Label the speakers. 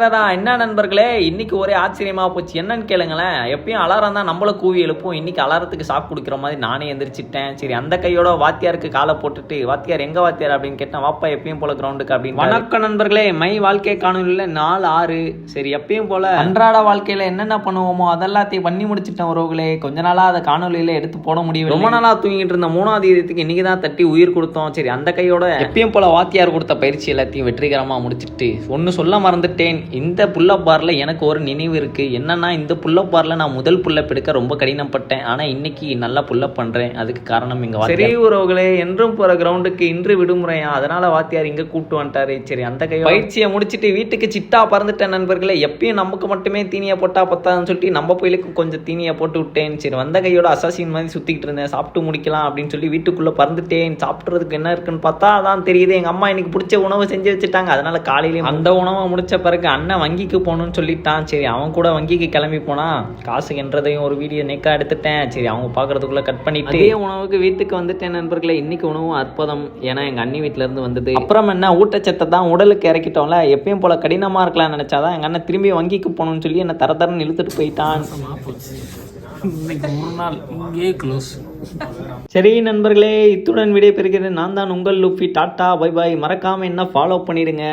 Speaker 1: என்ன நண்பர்களே, இன்னைக்கு ஒரே ஆச்சரியமா போச்சு. என்னன்னு கேளுங்களேன். எப்பயும் அலாரம் தான் நம்மள கூவி எழுப்பும். இன்னைக்கு அலாரத்துக்கு ஷாக் குடுக்குற மாதிரி நானே எந்திரிச்சிட்டேன். சரி, அந்த கையோட வாத்தியாருக்கு காலை போட்டுட்டு, வாத்தியார் எங்க வாத்தியார் அப்படின்னு கேட்டேன். வாப்பா எப்பயும் போல கிரவுண்டுக்கு அப்படின்னு. வணக்கம் நண்பர்களே, மை வாழ்க்கை காணொலியில 4/6. சரி, எப்பயும் போல அன்றாட வாழ்க்கையில என்னென்ன பண்ணுவோமோ அதெல்லாத்தையும் பண்ணி முடிச்சிட்டேன் உறவுகளே. கொஞ்ச நாளா அதை காணொலியில எடுத்து போட முடியும். ரொம்ப நாளா தூங்கிட்டு இருந்த 3வது இதயத்துக்கு இன்னைக்கு தான் தட்டி உயிர் கொடுத்தோம். சரி, அந்த கையோட எப்பயும் போல வாத்தியார் கொடுத்த பயிற்சி எல்லாத்தையும் வெற்றிகரமா முடிச்சிட்டு ஒன்னு சொல்ல மறந்துட்டேன். இந்த புல்லப் பார்ல எனக்கு ஒரு நினைவு இருக்கு. என்னன்னா, இந்த புல்லப் பார்ல நான் முதல் புல்லப் எடுக்க ரொம்ப கடினப்பட்டேன். ஆனா இன்னைக்கு நல்லா புல்லப் பண்றேன். அதுக்கு காரணம் எங்க வாத்தியார். சரி உறவுகளே, என்றும் போற கிரவுண்டுக்கு இன்று விடுமுறையா, அதனால வாத்தியார் இங்க கூப்பிட்டு வந்துட்டாரு. சரி, அந்த கை பயிற்சியை முடிச்சுட்டு வீட்டுக்கு சிட்டா பறந்துட்டேன் நண்பர்களே. எப்பயும் நமக்கு மட்டுமே தீனியை போட்டா பத்தாதுன்னு சொல்லிட்டு நம்ம பயிலுக்கு கொஞ்சம் தீனியை போட்டு விட்டேன். சரி, வந்த கையோட அசாசின் மாதிரி சுத்திக்கிட்டு இருந்தேன். சாப்பிட்டு முடிக்கலாம் அப்படின்னு சொல்லி வீட்டுக்குள்ள பறந்துட்டேன். சாப்பிட்றதுக்கு என்ன இருக்குன்னு பார்த்தா அதான் தெரியுது, எங்க அம்மா இன்னைக்கு பிடிச்ச உணவு செஞ்சு வச்சுட்டாங்க. அதனால காலையில அந்த உணவை முடிச்ச பிறகு அண்ணன் வங்கிக்கு போகணும்னு சொல்லிட்டான். சரி, அவன் கூட வங்கிக்கு கிளம்பி போனா காசு என்றதையும் ஒரு வீடியோ நெக்கா எடுத்துட்டேன். சரி, அவங்க பாக்குறதுக்குள்ள கட் பண்ணிட்டு அதே உணவுக்கு வீட்டுக்கு வந்துட்டேன் நண்பர்களே. இன்னைக்கு உணவும் அற்புதம். ஏன்னா எங்க அண்ணி வீட்டுல இருந்து வந்தது. அப்புறம் என்ன, ஊட்டச்சத்தை தான் உடலுக்கு இறக்கிட்டோம்ல. எப்பயும் போல கடினமா இருக்கலாம் நினைச்சாதான் எங்க அண்ணன் திரும்பி வங்கிக்கு போகணும்னு சொல்லி என்ன தரன்னு இழுத்துட்டு போயிட்டான். சரி நண்பர்களே, இத்துடன் விடை பெறுகிறேன். நான் தான் உங்கள் லூப்பி. Tata bye bye. மறக்காம என்ன ஃபாலோ பண்ணிடுங்க.